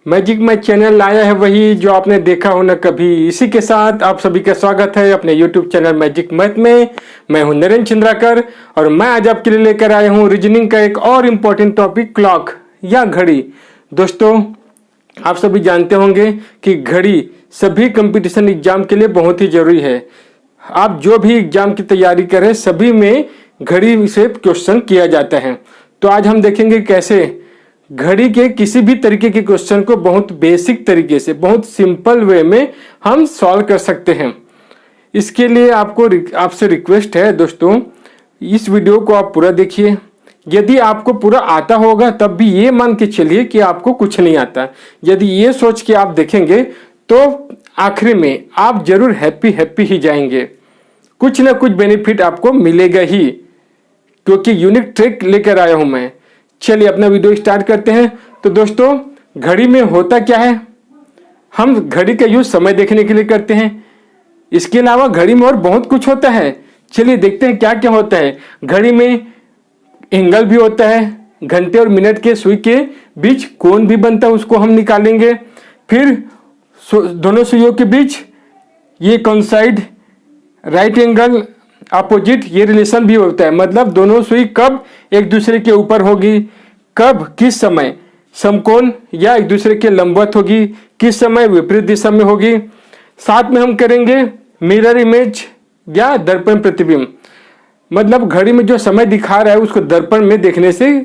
Magic math channel लाया है वही जो आपने देखा हो न कभी। इसी के साथ आप सभी का स्वागत है अपने YouTube चैनल मैजिक मैथ में। मैं हूं नरेंद्र चंद्राकर और मैं आज आपके लिए लेकर आया हूं रीजनिंग का एक और इम्पोर्टेंट टॉपिक, क्लॉक या घड़ी। दोस्तों, आप सभी जानते होंगे कि घड़ी सभी कंपटीशन एग्जाम के लिए बहुत ही जरूरी है। आप जो भी एग्जाम की तैयारी करें सभी में घड़ी से क्वेश्चन किया जाता है। तो आज हम देखेंगे कैसे घड़ी के किसी भी तरीके के क्वेश्चन को बहुत बेसिक तरीके से, बहुत सिंपल वे में हम सॉल्व कर सकते हैं। इसके लिए आपसे रिक्वेस्ट है दोस्तों, इस वीडियो को आप पूरा देखिए। यदि आपको पूरा आता होगा तब भी ये मान के चलिए कि आपको कुछ नहीं आता। यदि ये सोच के आप देखेंगे तो आखिरी में आप जरूर हैप्पी ही जाएंगे। कुछ ना कुछ बेनिफिट आपको मिलेगा ही, क्योंकि यूनिक ट्रिक लेकर आया हूं मैं। चलिए अपना वीडियो स्टार्ट करते हैं। तो दोस्तों, घड़ी में होता क्या है, हम घड़ी का यूज समय देखने के लिए करते हैं। इसके अलावा घड़ी में और बहुत कुछ होता है। चलिए देखते हैं क्या क्या होता है। घड़ी में एंगल भी होता है, घंटे और मिनट के सुई के बीच कोण भी बनता है, उसको हम निकालेंगे। फिर दोनों सुइयों के बीच ये कोइंसाइड, राइट एंगल, अपोजिट, ये रिलेशन भी होता है। मतलब दोनों सुई कब एक दूसरे के ऊपर होगी, कब किस समय समकोण या एक दूसरे के लंबवत होगी, किस समय विपरीत दिशा में होगी। साथ में हम करेंगे मिरर इमेज या दर्पण प्रतिबिंब। मतलब घड़ी में जो समय दिखा रहा है उसको दर्पण में देखने से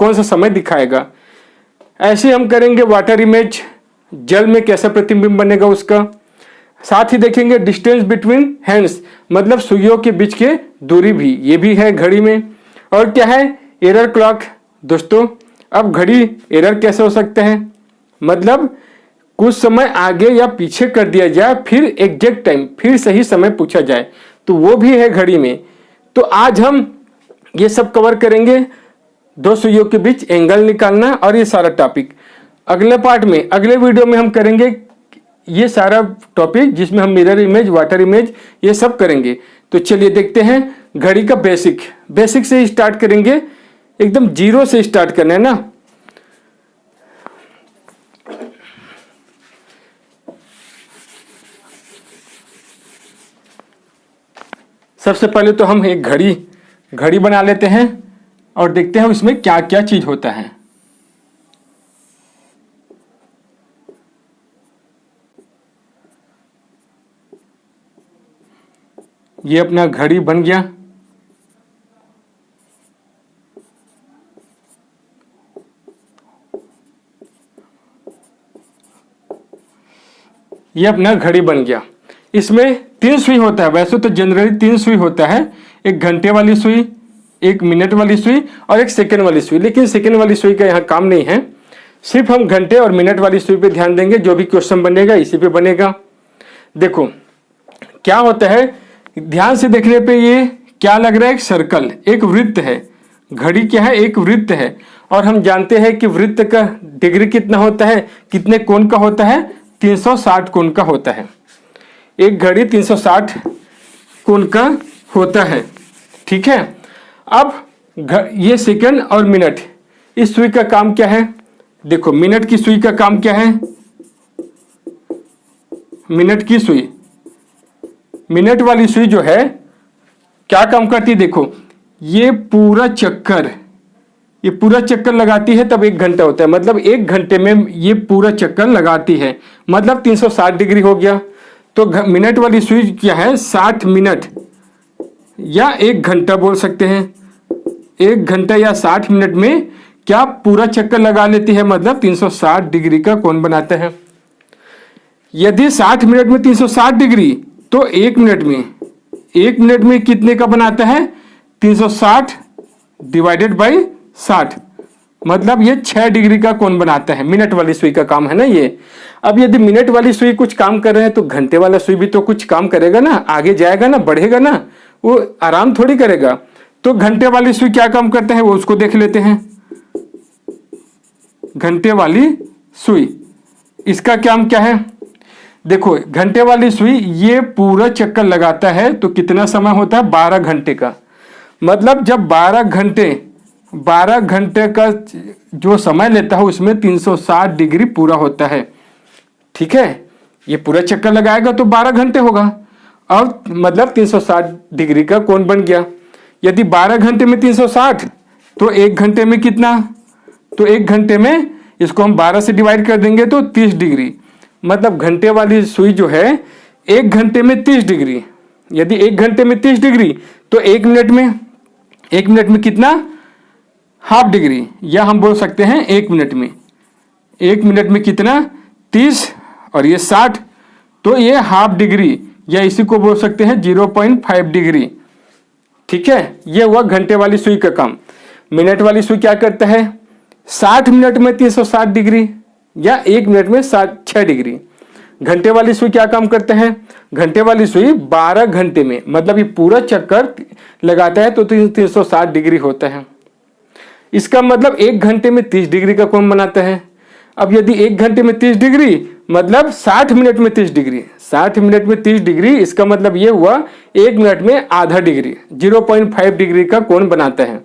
कौन सा समय दिखाएगा। ऐसे हम करेंगे वाटर इमेज, जल में कैसा प्रतिबिंब बनेगा उसका। साथ ही देखेंगे डिस्टेंस बिटवीन हैंड्स, मतलब सुइयों के बीच के दूरी भी, ये भी है घड़ी में। और क्या है, एरर क्लॉक। दोस्तों, अब घड़ी एरर कैसे हो सकता है, मतलब कुछ समय आगे या पीछे कर दिया जाए, फिर एग्जैक्ट टाइम, फिर सही समय पूछा जाए, तो वो भी है घड़ी में। तो आज हम ये सब कवर करेंगे, दो सुइयों के बीच एंगल निकालना और ये सारा टॉपिक। अगले पार्ट में, अगले वीडियो में हम करेंगे ये सारा टॉपिक, जिसमें हम मिरर इमेज, वाटर इमेज, ये सब करेंगे। तो चलिए देखते हैं घड़ी का बेसिक से स्टार्ट करेंगे। एकदम जीरो से स्टार्ट करना है ना। सबसे पहले तो हम एक घड़ी बना लेते हैं और देखते हैं उसमें क्या क्या चीज होता है। ये अपना घड़ी बन गया। ये अपना घड़ी बन गया। इसमें 3 सुई होता है। वैसे तो जनरली 3 सुई होता है, एक घंटे वाली सुई, एक मिनट वाली सुई और एक सेकंड वाली सुई। लेकिन सेकंड वाली सुई का यहाँ काम नहीं है, सिर्फ हम घंटे और मिनट वाली सुई पे ध्यान देंगे। जो भी क्वेश्चन बनेगा इसी पे बनेगा। देखो क्या होता है, ध्यान से देखने पे ये क्या लग रहा है, एक सर्कल, एक वृत्त है। घड़ी क्या है, एक वृत्त है। और हम जानते हैं कि वृत्त का डिग्री कितना होता है, कितने कोण का होता है, 360 कोण का होता है। एक घड़ी 360 कोण का होता है, ठीक है। अब ये सेकंड और मिनट, इस सुई का काम क्या है। देखो मिनट की सुई का काम क्या है, मिनट की सुई, मिनट वाली सुई जो है क्या काम करती है, देखो ये पूरा चक्कर लगाती है, तब 1 घंटा होता है। मतलब 1 घंटे में ये पूरा चक्कर लगाती है, मतलब 360 डिग्री हो गया। तो मिनट वाली सुई क्या है, 60 मिनट या 1 घंटा बोल सकते हैं। 1 घंटा या 60 मिनट में क्या पूरा चक्कर लगा लेती है, मतलब 360 डिग्री का कोण बनाता है। यदि 60 मिनट में 360 डिग्री, तो 1 मिनट में कितने का बनाता है, 360 डिवाइडेड बाई 60, मतलब ये 6 डिग्री का कोण बनाता है। मिनट वाली सुई का काम है ना ये। अब यदि मिनट वाली सुई कुछ काम कर रहे हैं तो घंटे वाला सुई भी तो कुछ काम करेगा ना, आगे जाएगा ना, बढ़ेगा ना, वो आराम थोड़ी करेगा। तो घंटे वाली सुई क्या काम करता है वो उसको देख लेते हैं। घंटे वाली सुई, इसका काम क्या है, देखो घंटे वाली सुई ये पूरा चक्कर लगाता है, तो कितना समय होता है, 12 घंटे का। मतलब जब 12 घंटे 12 घंटे का जो समय लेता है उसमें 360 डिग्री पूरा होता है। ठीक है, ये पूरा चक्कर लगाएगा तो 12 घंटे होगा। अब मतलब 360 डिग्री का कोण बन गया। यदि 12 घंटे में 360 तो 1 घंटे में कितना, तो 1 घंटे में इसको हम 12 से डिवाइड कर देंगे तो 30 डिग्री। मतलब घंटे वाली सुई जो है 1 घंटे में 30 डिग्री। यदि 1 घंटे में 30 डिग्री तो 1 मिनट में कितना, हाफ डिग्री, या हम बोल सकते हैं 1 मिनट में, 1 मिनट में कितना 30 और ये 60, तो ये हाफ डिग्री, या इसी को बोल सकते हैं 0.5 डिग्री। ठीक है, ये हुआ घंटे वाली सुई का काम। मिनट वाली सुई क्या करता है, 60 मिनट में 360 डिग्री या 1 मिनट में 6 डिग्री। घंटे वाली सुई क्या काम करते हैं, घंटे वाली सुई 12 घंटे में, मतलब ये पूरा चक्कर लगाता है तो 360 डिग्री होता है। इसका मतलब 1 घंटे में 30 डिग्री का कोण बनाता है। अब यदि 1 घंटे में 30 डिग्री मतलब 60 मिनट में 30 डिग्री, 60 मिनट में 30 डिग्री, इसका मतलब ये हुआ 1 मिनट में आधा डिग्री, 0.5 डिग्री का कोण बनाता है।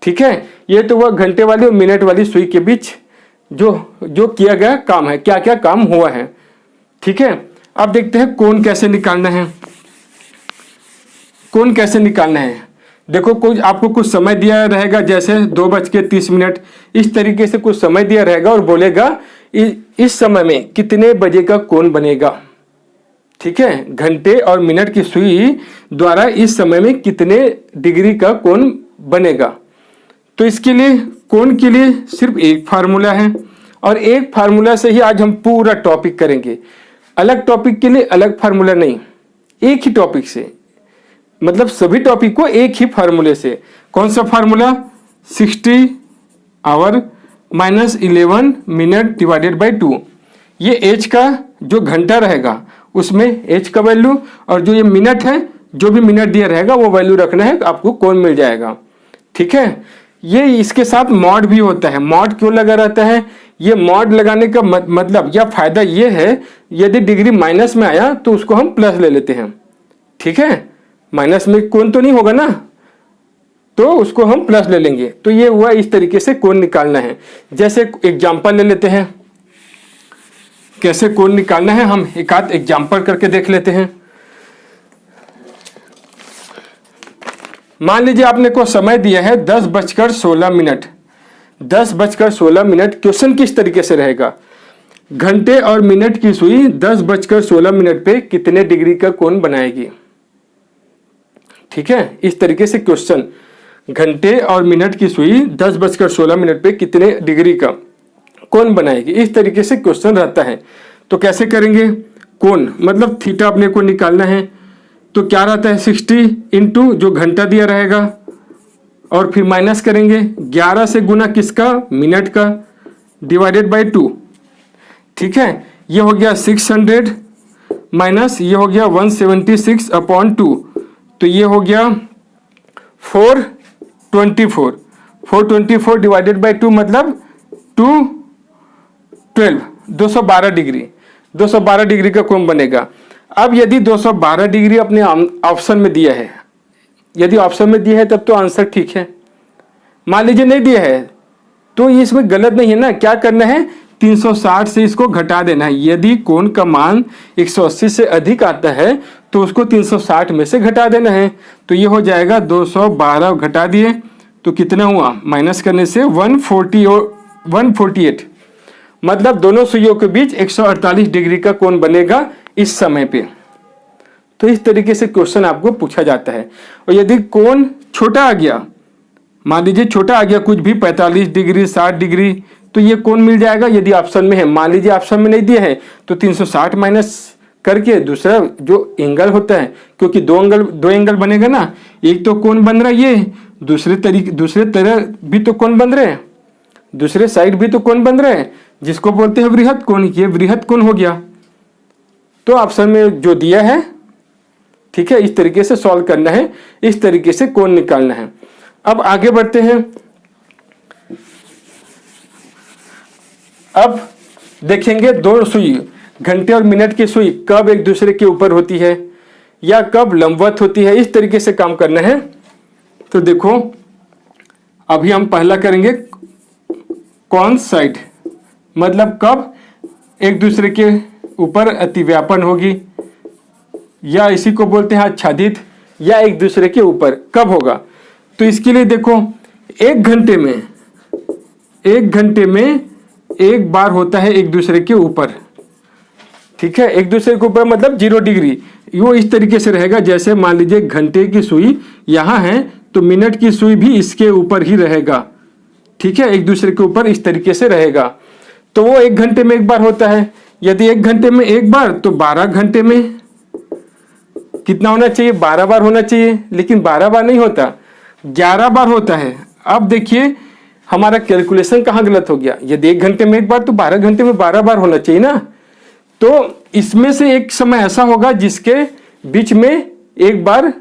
ठीक है, ये तो वह घंटे वाली और मिनट वाली सुई के बीच जो किया गया काम है, क्या क्या काम हुआ है। ठीक है, अब देखते हैं कोण कैसे निकालना है। कोण कैसे निकालना है, देखो आपको कुछ समय दिया रहेगा, जैसे 2:30, इस तरीके से कुछ समय दिया रहेगा और बोलेगा इस समय में कितने बजे का कोण बनेगा। ठीक है, घंटे और मिनट की सुई द्वारा इस समय में कितने डिग्री का कोण बनेगा। तो इसके लिए कोण के लिए सिर्फ एक फार्मूला है और एक फार्मूला से ही आज हम पूरा टॉपिक करेंगे। अलग टॉपिक के लिए अलग फार्मूला नहीं, एक ही टॉपिक से, मतलब सभी टॉपिक को एक ही फार्मूले से। कौन सा formula, 60 our minus 11 minute divided by 2। ये एच का जो घंटा रहेगा उसमें एच का वैल्यू, और जो ये मिनट है, जो भी मिनट दिया रहेगा वो वैल्यू रखना है, आपको कोण मिल जाएगा। ठीक है, ये इसके साथ मॉड भी होता है। मॉड क्यों लगा रहता है, ये मॉड लगाने का मतलब या फायदा ये है, यदि डिग्री माइनस में आया तो उसको हम प्लस ले लेते हैं। ठीक है, माइनस में कोण तो नहीं होगा ना, तो उसको हम प्लस ले लेंगे। तो ये हुआ, इस तरीके से कोण निकालना है। जैसे एग्जांपल ले लेते हैं, कैसे कोण निकालना है हम एक आध एग्जांपल करके देख लेते हैं। मान लीजिए आपने को समय दिया है 10:16। 10:16। क्वेश्चन किस तरीके से रहेगा, घंटे और मिनट की सुई 10:16 पे कितने डिग्री का कोण बनाएगी। ठीक है, इस तरीके से क्वेश्चन, घंटे और मिनट की सुई 10:16 पे कितने डिग्री का कोण बनाएगी, इस तरीके से क्वेश्चन रहता है। तो कैसे करेंगे, कोण मतलब थीटा अपने को निकालना है। तो क्या रहता है, 60 इंटू जो घंटा दिया रहेगा और फिर माइनस करेंगे 11 से गुना किसका, मिनट का, डिवाइडेड बाई 2। ठीक है, ये हो गया 600 माइनस ये हो गया 176/2, तो ये हो गया 424। 424 डिवाइडेड बाई 2 मतलब 212, 212 डिग्री। 212 डिग्री का कोण बनेगा। अब यदि 212 डिग्री अपने ऑप्शन में दिया है, यदि ऑप्शन में दिया है तब तो आंसर ठीक है। मान लीजिए नहीं दिया है तो ये इसमें गलत नहीं है ना, क्या करना है, 360 से इसको घटा देना है। यदि कोण का मान 180 से अधिक आता है तो उसको 360 में से घटा देना है। तो ये हो जाएगा 212 घटा दिए तो कितना हुआ, माइनस करने से 148, मतलब दोनों सुइयों के बीच 148 डिग्री का कोण बनेगा इस समय पे। तो इस तरीके से क्वेश्चन आपको पूछा जाता है। और यदि कोण छोटा आ गया, मान लीजिए छोटा आ गया कुछ भी, 45 डिग्री, 60 डिग्री, तो ये कोण मिल जाएगा यदि ऑप्शन में है। मान लीजिए ऑप्शन में नहीं दिया है तो 360 माइनस करके दूसरा जो एंगल होता है, क्योंकि दो एंगल बनेगा ना, एक तो कोण बन रहा है ये, दूसरे तरह भी तो कोण बन रहे हैं, दूसरे साइड भी तो कोण बन रहे हैं, जिसको बोलते हैं वृहत कोण। ये वृहत कोण हो गया। तो ऑप्शन में जो दिया है, ठीक है, इस तरीके से सॉल्व करना है, इस तरीके से कोण निकालना है। अब आगे बढ़ते हैं। अब देखेंगे दो सुई, घंटे और मिनट की सुई कब एक दूसरे के ऊपर होती है या कब लंबवत होती है, इस तरीके से काम करना है। तो देखो अभी हम पहला करेंगे कॉइंसाइड, मतलब कब एक दूसरे के ऊपर अतिव्यापन होगी, या इसी को बोलते हैं आच्छादित, या एक दूसरे के ऊपर कब होगा। तो इसके लिए देखो, एक घंटे में एक बार होता है एक दूसरे के ऊपर, ठीक है। एक दूसरे के ऊपर मतलब 0 डिग्री। वो इस तरीके से रहेगा, जैसे मान लीजिए घंटे की सुई यहाँ है तो मिनट की सुई भी इसके ऊपर ही रहेगा, ठीक है, एक दूसरे के ऊपर इस तरीके से रहेगा। तो वो एक घंटे में एक बार होता है। यदि एक घंटे में एक बार तो 12 घंटे में कितना होना चाहिए, 12 बार होना चाहिए। लेकिन 12 बार नहीं होता, 11 बार होता है। अब देखिए हमारा कैलकुलेशन कहाँ गलत हो गया। यदि एक घंटे में एक बार तो 12 घंटे में 12 बार होना चाहिए ना। तो इसमें से एक समय ऐसा होगा जिसके बीच में एक बार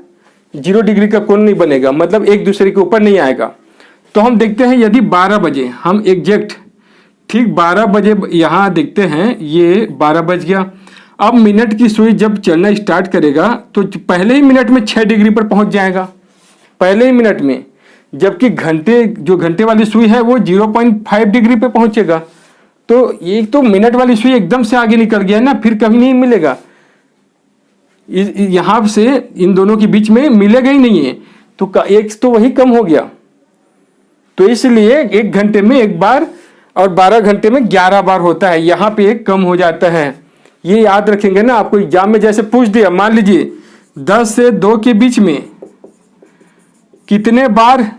0 डिग्री का कोण नहीं बनेगा, मतलब एक दूसरे के ऊपर नहीं आएगा। तो हम देखते हैं, यदि 12 बजे हम एग्जैक्ट ठीक 12 बजे यहाँ देखते हैं, ये 12 बज गया। अब मिनट की सुई जब चलना स्टार्ट करेगा तो पहले ही मिनट में 6 डिग्री पर पहुंच जाएगा, पहले ही मिनट में। जबकि घंटे वाली सुई है वो 0.5 डिग्री पे पहुंचेगा। तो ये तो मिनट वाली सुई एकदम से आगे निकल गया ना, फिर कभी नहीं मिलेगा। यहां से इन दोनों के बीच में मिलेगा ही नहीं है, तो एक तो वही कम हो गया। तो इसलिए एक घंटे में एक बार और 12 घंटे में 11 बार होता है, यहाँ पे एक कम हो जाता है। ये याद रखेंगे ना। आपको एग्जाम में जैसे पूछ दिया, मान लीजिए 10 से 2 के बीच में कितने बार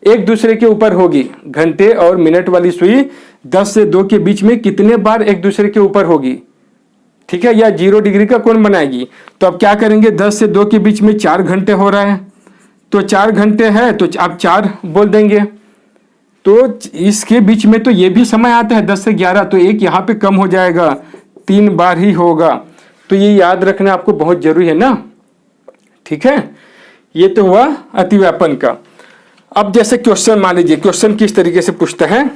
एक दूसरे के ऊपर होगी, घंटे और मिनट वाली सुई 10 से 2 के बीच में कितने बार एक दूसरे के ऊपर होगी, ठीक है, या 0 डिग्री का कोण बनाएगी। तो अब क्या करेंगे, 10 से 2 के बीच में 4 घंटे हो रहा है, तो 4 घंटे है तो आप 4 बोल देंगे। तो इसके बीच में तो ये भी समय आता है 10 से 11, तो एक यहाँ पे कम हो जाएगा, 3 बार ही होगा। तो ये याद रखना आपको बहुत जरूरी है ना, ठीक है। ये तो हुआ अतिव्यापन का। अब जैसे क्वेश्चन मान लीजिए, क्वेश्चन किस तरीके से पूछता है,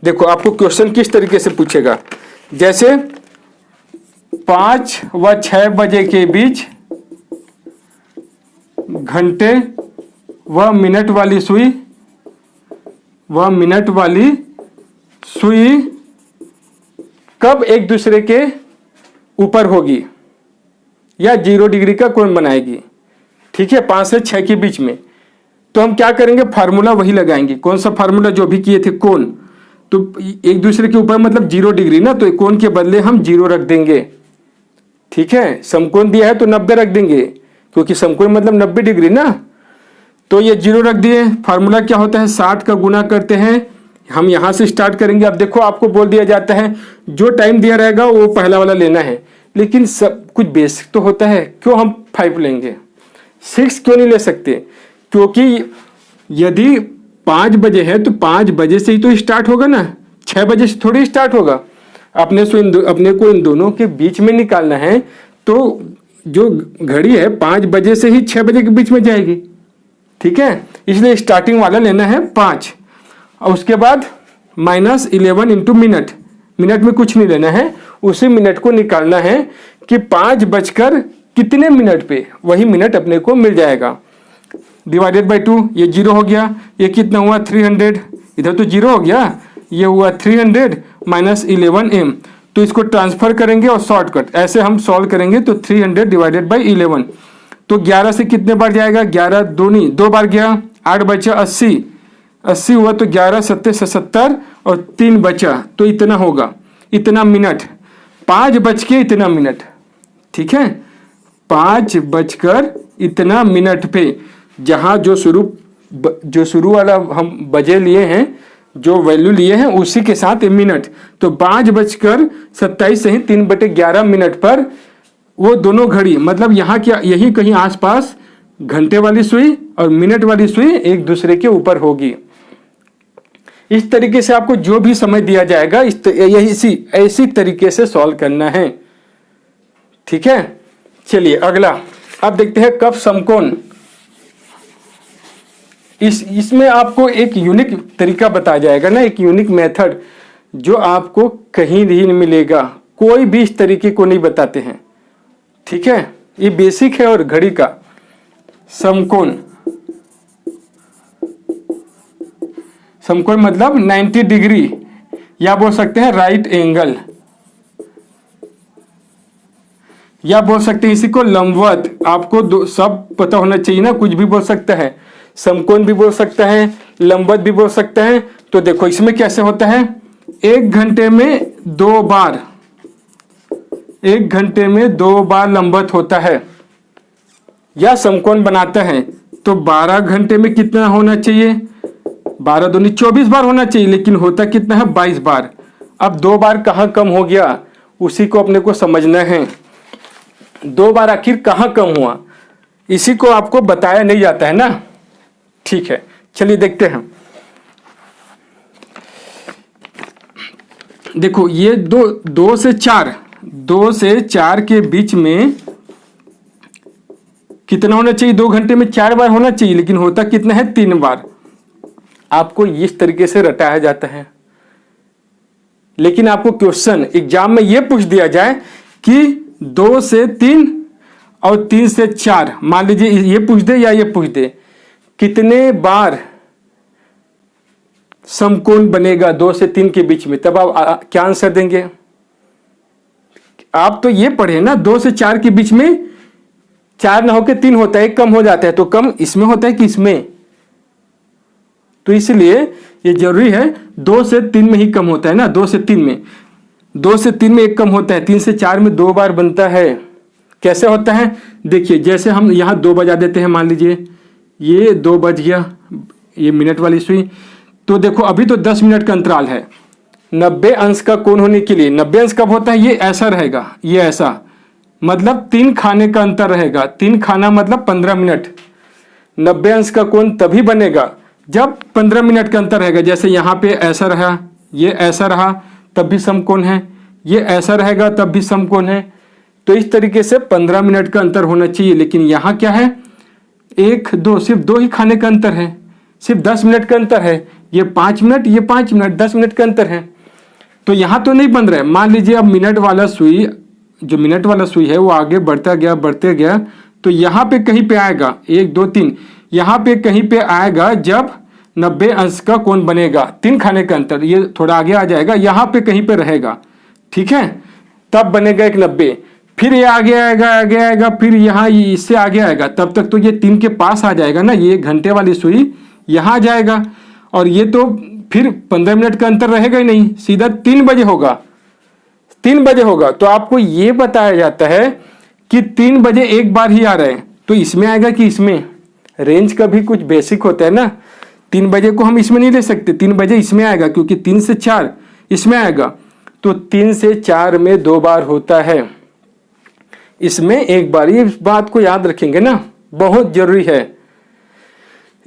देखो आपको क्वेश्चन किस तरीके से पूछेगा। जैसे 5 व 6 बजे के बीच घंटे व मिनट वाली सुई कब एक दूसरे के ऊपर होगी या 0 डिग्री का कोण बनाएगी, ठीक है, 5 से 6 के बीच में। तो हम क्या करेंगे, फार्मूला वही लगाएंगे। कौन सा फार्मूला, जो भी किए थे कोण। तो एक दूसरे के ऊपर मतलब 0 डिग्री ना, तो कोण के बदले हम 0 रख देंगे, ठीक है। समकोण दिया है तो 90 रख देंगे, क्योंकि समकोण मतलब 90 डिग्री ना। तो ये 0 रख दिए। फार्मूला क्या होता है, 60 का गुना करते हैं। हम यहां से स्टार्ट करेंगे। अब देखो आपको बोल दिया जाता है जो टाइम दिया रहेगा वो पहला वाला लेना है, लेकिन सब कुछ बेसिक तो होता है, क्यों हम 5 लेंगे, 6 क्यों नहीं ले सकते। क्योंकि यदि 5 बजे है तो 5 बजे से ही तो स्टार्ट होगा ना, 6 बजे से थोड़ी स्टार्ट होगा। अपने को इन दोनों के बीच में निकालना है, तो जो घड़ी है 5 बजे से ही 6 बजे के बीच में जाएगी, ठीक है। इसलिए स्टार्टिंग वाला लेना है 5, और उसके बाद -11 इंटू मिनट में कुछ नहीं लेना है, उसी मिनट को निकालना है कि 5 बजकर कितने मिनट पे वही मिनट अपने को मिल जाएगा। डिवाइडेड बाई 2, ये 0 हो गया। ये कितना हुआ, 300, इधर तो 0 हो गया, ये हुआ 300 माइनस 11m। तो इसको ट्रांसफर करेंगे और शॉर्टकट ऐसे हम सॉल्व करेंगे। तो 300 डिवाइडेड बाई 11, तो 11 से कितने बार जाएगा, 11 दूनी 2 बार गया, 8 बचा 80 हुआ, तो 11 सत्ते 70 और 3 बचा, तो इतना होगा, इतना मिनट, 5 बज के इतना मिनट, ठीक है, 5 बजकर इतना मिनट पे, जहां जो शुरू वाला हम बजे लिए हैं, जो वैल्यू लिए हैं उसी के साथ मिनट। तो 5:27 से ही 3/11 मिनट पर वो दोनों घड़ी, मतलब यहाँ क्या, यही कहीं आसपास घंटे वाली सुई और मिनट वाली सुई एक दूसरे के ऊपर होगी। इस तरीके से आपको जो भी समय दिया जाएगा ऐसी तरीके से सॉल्व करना है, ठीक है। चलिए अगला, अब देखते हैं कब समकोण। इसमें आपको एक यूनिक तरीका बताया जाएगा ना, एक यूनिक मेथड जो आपको कहीं नहीं मिलेगा, कोई भी इस तरीके को नहीं बताते हैं, ठीक है। ये बेसिक है और घड़ी का। समकोण, समकोण मतलब 90 डिग्री, या बोल सकते हैं राइट एंगल, या बोल सकते हैं इसी को लंबवत। आपको सब पता होना चाहिए ना, कुछ भी बोल सकता है, समकोण भी बोल सकता है, लंबवत भी बोल सकता है। तो देखो इसमें कैसे होता है, 1 घंटे में 2 बार, 1 घंटे में 2 बार लंबवत होता है या समकोण बनाता है। तो 12 घंटे में कितना होना चाहिए, 12 दूनी 24 बार होना चाहिए, लेकिन होता कितना है 22 बार। अब 2 बार कहाँ कम हो गया, उसी को अपने को समझना है। 2 बार आखिर कहाँ कम हुआ, इसी को आपको बताया नहीं जाता है ना। ठीक है, चलिए देखते हैं। देखो ये 2 से 4 के बीच में कितना होना चाहिए, 2 घंटे में 4 बार होना चाहिए, लेकिन होता कितना है 3 बार। आपको इस तरीके से रटाया जाता है। लेकिन आपको क्वेश्चन एग्जाम में यह पूछ दिया जाए कि 2 से 3 और 3 से 4, मान लीजिए ये पूछ दे या ये पूछ दे, कितने बार समकोण बनेगा 2 से 3 के बीच में, तब आप क्या आंसर देंगे। आप तो ये पढ़े ना, 2 से 4 के बीच में 4 ना होकर 3 होता है, एक कम हो जाता है, तो कम इसमें होता है कि इसमें। तो इसलिए ये जरूरी है, 2 से 3 में ही कम होता है ना, 2 से 3 में, 2 से 3 में एक कम होता है, 3 से 4 में 2 बार बनता है। कैसे होता है देखिए, जैसे हम यहाँ 2 बजा देते हैं, मान लीजिए ये 2 बज गया, ये मिनट वाली सुई। तो देखो अभी तो 10 मिनट का अंतराल है। 90 अंश का कोण होने के लिए 90 अंश कब होता है, ये ऐसा रहेगा, ये ऐसा, मतलब 3 खाने का अंतर रहेगा। 3 खाना मतलब 15 मिनट। 90 अंश का कोण तभी बनेगा जब 15 मिनट का अंतर रहेगा। जैसे यहाँ पे ऐसा रहा, ये ऐसा रहा, तब भी समकोण है, ये ऐसा रहेगा तब भी समकोण है। तो इस तरीके से 15 मिनट का अंतर होना चाहिए। लेकिन यहाँ क्या है, 1 2, सिर्फ 2 ही खाने का अंतर है, सिर्फ 10 मिनट का अंतर है। ये 5 मिनट, ये 5 मिनट, 10 मिनट का अंतर है। तो यहाँ तो नहीं बन रहा है। मान लीजिए अब मिनट वाला सुई, जो मिनट वाला सुई है वो आगे बढ़ता गया, तो यहाँ पे कहीं पे आएगा, 1 2 3, यहाँ पे कहीं पे आएगा जब 90 अंश का कोण बनेगा। 3 खाने का अंतर, ये थोड़ा आगे आ जाएगा, यहाँ पे कहीं पे रहेगा, ठीक है, तब बनेगा एक 90। फिर ये आगे आएगा, फिर यहाँ इससे आगे आएगा, तब तक तो ये 3 के पास आ जाएगा ना, ये घंटे वाली सुई यहाँ आ जाएगा। और ये तो फिर 15 मिनट का अंतर रहेगा ही नहीं, सीधा 3 बजे होगा, 3 बजे होगा। तो आपको ये बताया जाता है कि 3 बजे एक बार ही आ रहे हैं, तो इसमें आएगा कि इसमें। रेंज का भी कुछ बेसिक होता है ना, 3 बजे को हम इसमें नहीं ले सकते, 3 बजे इसमें आएगा, क्योंकि 3 से 4 इसमें आएगा। तो 3 से 4 में 2 बार होता है, इसमें एक बार। ये बात को याद रखेंगे ना, बहुत जरूरी है,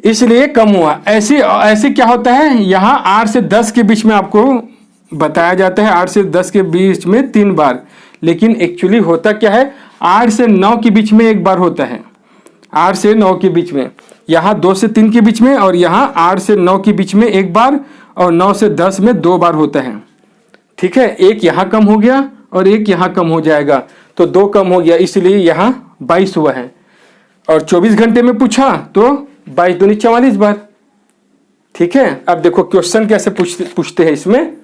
इसलिए कम हुआ। ऐसे क्या होता है, यहाँ 8 से 10 के बीच में आपको बताया जाता है, 8 से 10 के बीच में 3 बार। लेकिन एक्चुअली होता क्या है, 8 से 9 के बीच में एक बार होता है, 8 से 9 के बीच में। यहाँ 2 से 3 के बीच में, और यहाँ 8 से 9 के बीच में एक बार, और 9 से 10 में 2 बार होता है, ठीक है। एक यहाँ कम हो गया और एक यहाँ कम हो जाएगा, तो 2 कम हो गया, इसलिए यहाँ 22 हुआ है। और 24 घंटे में पूछा तो 22 दूनी 44 बार, ठीक है। अब देखो क्वेश्चन कैसे पूछते हैं, इसमें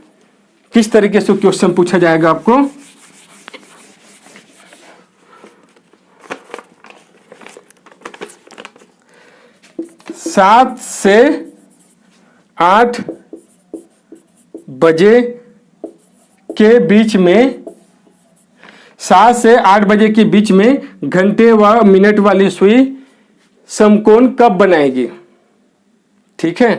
किस तरीके से क्वेश्चन पूछा जाएगा आपको। 7 से 8 बजे के बीच में, 7 से 8 बजे के बीच में घंटे व मिनट वाली सुई समकोण कब बनाएगी, ठीक है।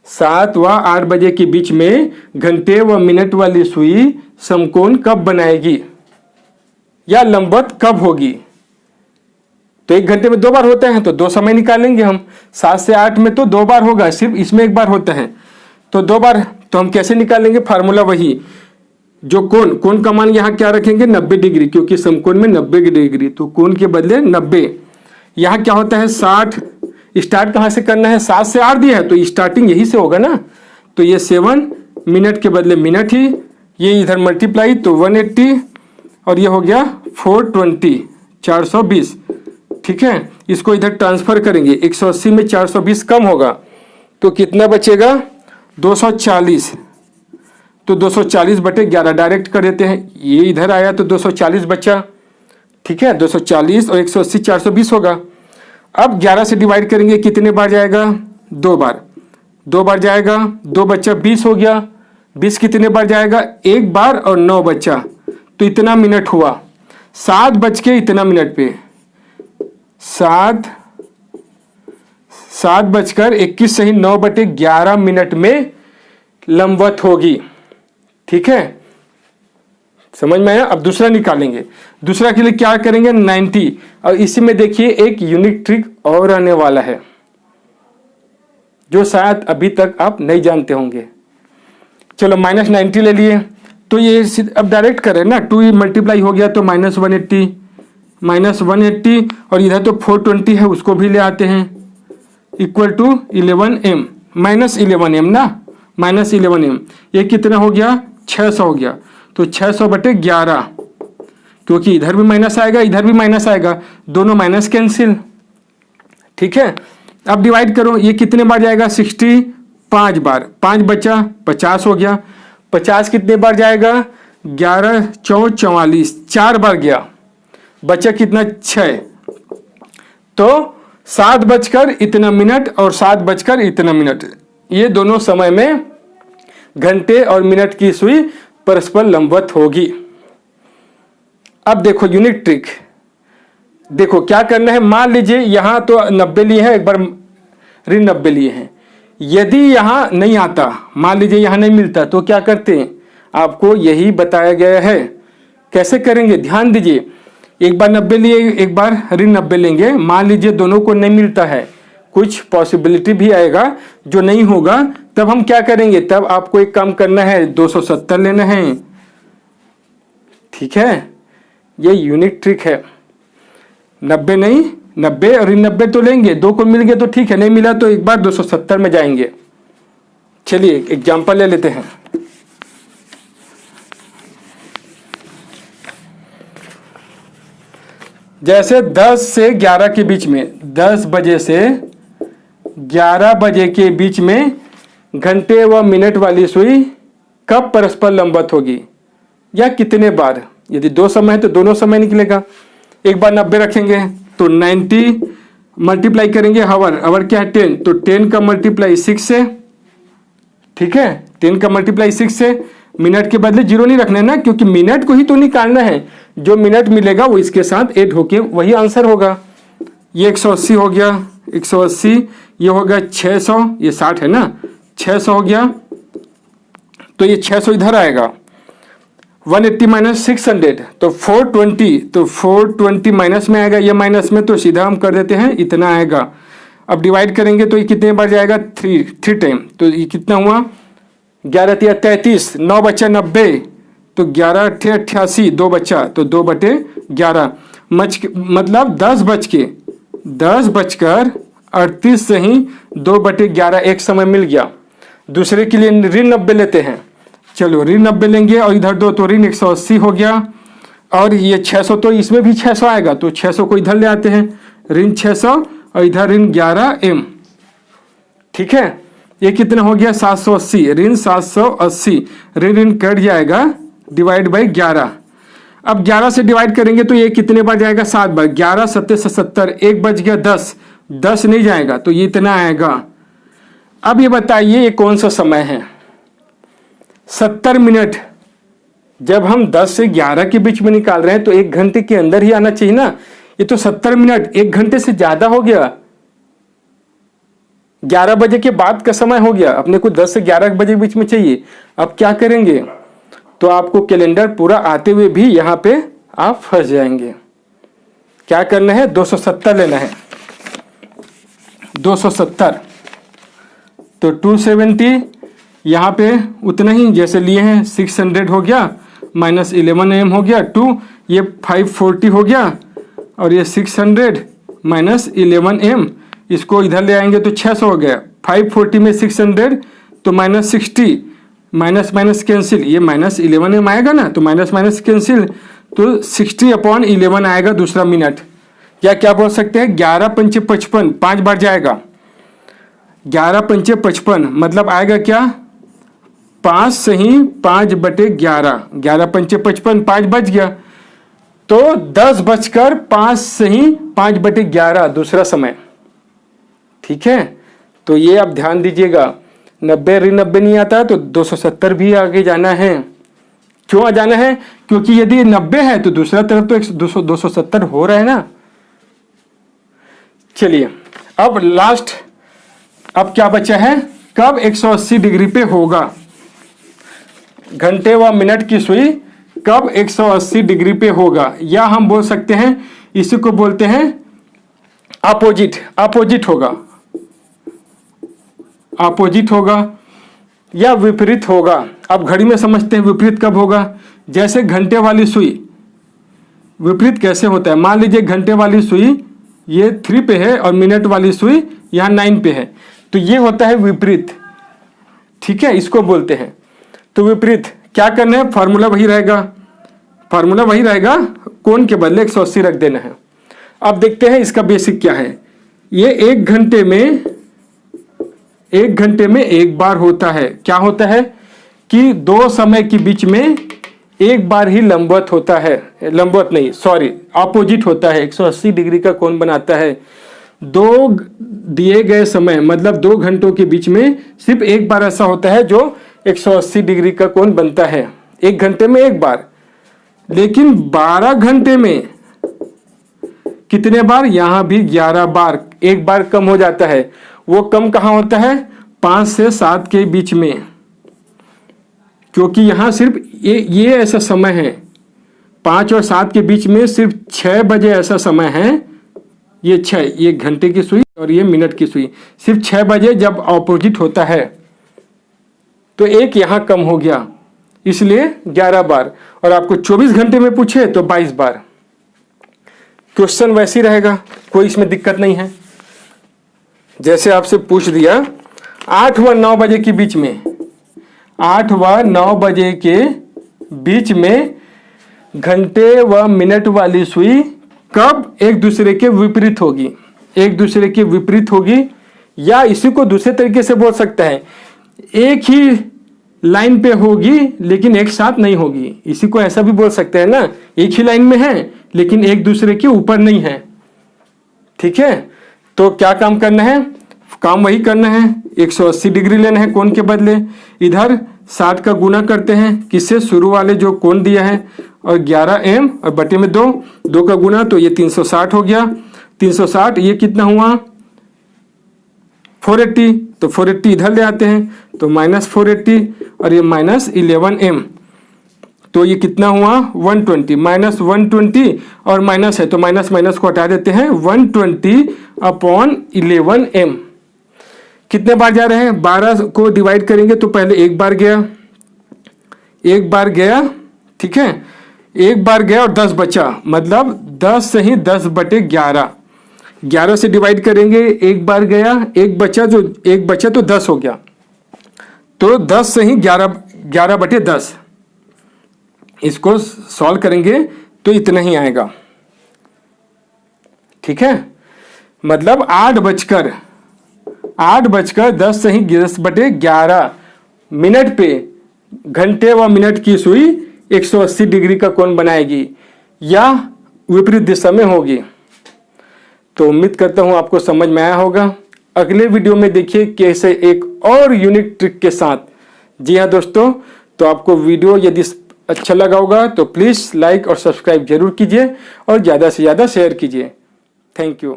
7 व 8 बजे के बीच में घंटे व मिनट वाली सुई समकोण कब बनाएगी, या लंबवत कब होगी। तो 1 घंटे में 2 बार होता है, तो 2 समय निकालेंगे हम। 7 से 8 में तो 2 बार होगा, सिर्फ इसमें 1 बार होता है, तो 2 बार। तो हम कैसे निकालेंगे, फार्मूला वही, जो कोण का मान यहाँ क्या रखेंगे, 90 डिग्री, क्योंकि समकोण में 90 डिग्री, तो कोण के बदले 90। यहाँ क्या होता है 60, स्टार्ट कहाँ से करना है, 7 से 8 दिया है, तो स्टार्टिंग यही से होगा ना। तो ये 7 मिनट के बदले मिनट ही, ये इधर मल्टीप्लाई तो 180, और ये हो गया 420, 420, ठीक है, इसको इधर ट्रांसफर करेंगे, 180 में 420 कम होगा तो कितना बचेगा, 240। तो 240 बटे 11 डायरेक्ट कर देते हैं, ये इधर आया तो 240 बचा, ठीक है, 240 और 180 420 होगा। अब 11 से डिवाइड करेंगे, कितने बार जाएगा, 2 बार, 2 बार जाएगा, 2 बच्चा 20 हो गया, 20 कितने बार जाएगा, 1 बार और 9 बच्चा, तो इतना मिनट हुआ, 7 बज के इतना मिनट पे 7 बजकर 21 सही 9 बटे 11 मिनट में लंबवत होगी, ठीक है, समझ में आया। अब दूसरा निकालेंगे, दूसरा के लिए क्या करेंगे, 90, और इसी में देखिए एक यूनिक ट्रिक और आने वाला है जो शायद अभी तक आप नहीं जानते होंगे। चलो -90 ले लिए, तो ये अब डायरेक्ट करें ना, 2 मल्टीप्लाई हो गया तो -180 और इधर तो 420 है, उसको भी ले आते हैं, इक्वल टू 11m -11m ना, -11m, ये कितना हो गया, 600 हो गया, तो 600 बटे 11, क्योंकि इधर भी माइनस आएगा इधर भी माइनस आएगा, दोनों माइनस कैंसिल, ठीक है। अब डिवाइड करो, ये कितने बार जाएगा, 65 बार, 5 बचा 50 हो गया, 50 कितने बार जाएगा, 11 4 44, 4 बार गया, बचा कितना, 6, तो 7 बजकर इतना मिनट और 7 बजकर इतना मिनट, ये दोनों समय में घंटे और मिनट की सुई परस्पर लंबवत होगी। अब देखो यूनिक ट्रिक, देखो क्या करना है, मान लीजिए यहां तो 90 लिए हैं, एक बार ऋण 90 लिए हैं, यदि यहां नहीं आता, मान लीजिए यहां नहीं मिलता, तो क्या करते हैं, आपको यही बताया गया है, कैसे करेंगे ध्यान दीजिए, एक बार 90 लिए एक बार ऋण 90 लेंगे, मान लीजिए दोनों को नहीं मिलता है, कुछ पॉसिबिलिटी भी आएगा जो नहीं होगा, तब हम क्या करेंगे, तब आपको एक काम करना है, 270 लेना है, ठीक है, ये यूनिक ट्रिक है। 90 नहीं, 90 और 90 तो लेंगे, 2 को मिल गया तो ठीक है, नहीं मिला तो एक बार 270 में जाएंगे। चलिए एग्जांपल ले लेते हैं, जैसे 10 से 11 के बीच में, 10 बजे से 11 बजे के बीच में घंटे व मिनट वाली सुई कब परस्पर लंबवत होगी, या कितने बार, यदि 2 समय है तो दोनों समय निकलेगा, एक बार 90 रखेंगे तो 90 मल्टीप्लाई करेंगे, आवर क्या है 10, तो 10 का मल्टीप्लाई 6 से, ठीक है, 10 का मल्टीप्लाई 6 से, मिनट के बदले 0 नहीं रखना है ना, क्योंकि मिनट को ही तो निकालना है, जो मिनट मिलेगा वो इसके साथ ऐड होके वही आंसर होगा। ये 180 हो गया, 180, ये हो गया 600, ये 60 है ना, 600 हो गया, तो ये 600 इधर आएगा, 180 माइनस 600 तो 420, तो 420 माइनस में आएगा, ये माइनस में, तो सीधा हम कर देते हैं, इतना आएगा। अब डिवाइड करेंगे तो ये कितने बार जाएगा, 3 टाइम, तो ये कितना हुआ, 11 3 33, 9 बच्चा 90, तो 11 8 88, 2 बच्चा, तो 2 बटे 11, मतलब 10 बजकर 38 से ही 2 बटे 11 एक समय मिल गया। दूसरे के लिए ऋण 90 लेते हैं, चलो ऋण 90 लेंगे और इधर 2 तो ऋण 180 हो गया, और ये 600 तो इसमें भी 600 आएगा, तो 600 को इधर ले आते हैं, ऋण 600 और इधर ऋण 11m, ठीक है, ये कितना हो गया 780, ऋण 780, ऋण कट जाएगा, डिवाइड बाई 11। अब 11 से डिवाइड करेंगे तो ये कितने बार जाएगा, 7 बार, 11 7 70, 1 बच गया 10 नहीं जाएगा, तो ये इतना आएगा। अब ये बताइए ये कौन सा समय है, 70 मिनट, जब हम 10 से 11 के बीच में निकाल रहे हैं तो 1 घंटे के अंदर ही आना चाहिए ना, ये तो 70 मिनट 1 घंटे से ज्यादा हो गया, 11 बजे के बाद का समय हो गया, अपने को 10 से 11 बजे के बीच में चाहिए। अब क्या करेंगे, तो आपको कैलेंडर पूरा आते हुए भी यहाँ पे आप फंस जाएंगे। क्या करना है, 270 लेना है, 270, तो 270 यहाँ पे उतना ही जैसे लिए हैं, 600 हो गया, माइनस 11m हो गया 2, ये 540 हो गया, और ये 600 माइनस 11m, इसको इधर ले आएंगे तो 600 हो गया, 540 में 600 तो माइनस 60, माइनस माइनस कैंसिल, ये माइनस 11m आएगा ना, तो माइनस माइनस कैंसिल, तो 60/11 आएगा दूसरा मिनट, या क्या बोल सकते हैं 11 पंचे 55, 5 बार जाएगा। 11 पंचे 55 मतलब आएगा क्या 5 सही 5 बटे 11, 11 पंचे 55, 5 बच गया तो 10 बजकर 5 सही 5 बटे 11 दूसरा समय। ठीक है, तो ये आप ध्यान दीजिएगा। 90 ऋण नहीं आता तो 270 भी आगे जाना है। क्यों आ जाना है? क्योंकि यदि 90 है तो दूसरा तरफ तो 270 हो रहा है ना। चलिए अब लास्ट, अब क्या बचा है, कब 180 डिग्री पे होगा। घंटे व मिनट की सुई कब 180 डिग्री पे होगा, या हम बोल सकते हैं इसी को बोलते हैं अपोजिट, अपोजिट होगा, अपोजिट होगा या विपरीत होगा। अब घड़ी में समझते हैं विपरीत कब होगा। जैसे घंटे वाली सुई विपरीत कैसे होता है, मान लीजिए घंटे वाली सुई ये 3 पे है और मिनट वाली सुई यहाँ 9 पे है, तो ये होता है विपरीत। ठीक है, इसको बोलते हैं। तो विपरीत क्या करना है, फार्मूला वही रहेगा, फार्मूला वही रहेगा, कोण के बदले 180 रख देना है। अब देखते हैं इसका बेसिक क्या है। ये 1 घंटे में एक बार होता है। क्या होता है कि 2 समय के बीच में एक बार ही लंबवत होता है, लंबवत नहीं सॉरी अपोजिट होता है, 180 डिग्री का कोण बनाता है। 2 दिए गए समय मतलब 2 घंटों के बीच में सिर्फ एक बार ऐसा होता है जो 180 डिग्री का कोण बनता है, 1 घंटे में एक बार। लेकिन 12 घंटे में कितने बार, यहां भी 11 बार, एक बार कम हो जाता है। वो कम कहां होता है, 5 से 7 के बीच में, क्योंकि यहां सिर्फ ये ऐसा समय है, 5 और 7 के बीच में सिर्फ 6 बजे ऐसा समय है। ये 6, ये घंटे की सुई और ये मिनट की सुई, सिर्फ 6 बजे जब ऑपोजिट होता है तो एक यहां कम हो गया, इसलिए 11 बार। और आपको 24 घंटे में पूछे तो 22 बार। क्वेश्चन वैसे ही रहेगा, कोई इसमें दिक्कत नहीं है। जैसे आपसे पूछ दिया 8 व 9 बजे के बीच में, 8 व 9 बजे के बीच में घंटे व मिनट वाली सुई कब एक दूसरे के विपरीत होगी, एक दूसरे के विपरीत होगी। या इसी को दूसरे तरीके से बोल सकता है, एक ही लाइन पे होगी लेकिन एक साथ नहीं होगी। इसी को ऐसा भी बोल सकते हैं ना, एक ही लाइन में है लेकिन एक दूसरे के ऊपर नहीं है। ठीक है, तो क्या काम करना है, काम वही करना है, 180 डिग्री लेना है कोण के बदले। इधर 60 का गुना करते हैं किससे, शुरू वाले जो कोण दिया है, और 11m और बटे में 2 का गुना, तो ये 360 हो गया। 360 ये कितना हुआ 480, तो 480 इधर ले आते हैं तो -480 और ये -11m, तो ये कितना हुआ 120, -120 और माइनस है तो माइनस माइनस को हटा देते हैं, 120/11m। कितने बार जा रहे हैं, 12 को डिवाइड करेंगे तो पहले एक बार गया, एक बार गया, ठीक है, एक बार गया और 10 बचा, मतलब 10 से ही 10 बटे 11, 11 से डिवाइड करेंगे, एक बार गया, एक बचा, जो एक बचा तो 10 हो गया, तो 10 से ही 11 बटे 10। इसको सॉल्व करेंगे तो इतना ही आएगा। ठीक है, मतलब 8:10 से ही 10 बटे 11 मिनट पे घंटे व मिनट की सुई 180 डिग्री का कोण बनाएगी या विपरीत दिशा में होगी। तो उम्मीद करता हूं आपको समझ में आया होगा। अगले वीडियो में देखिए कैसे एक और यूनिक ट्रिक के साथ। जी हाँ दोस्तों, तो आपको वीडियो यदि अच्छा लगा होगा तो प्लीज़ लाइक और सब्सक्राइब जरूर कीजिए और ज़्यादा से ज़्यादा शेयर कीजिए। Thank you.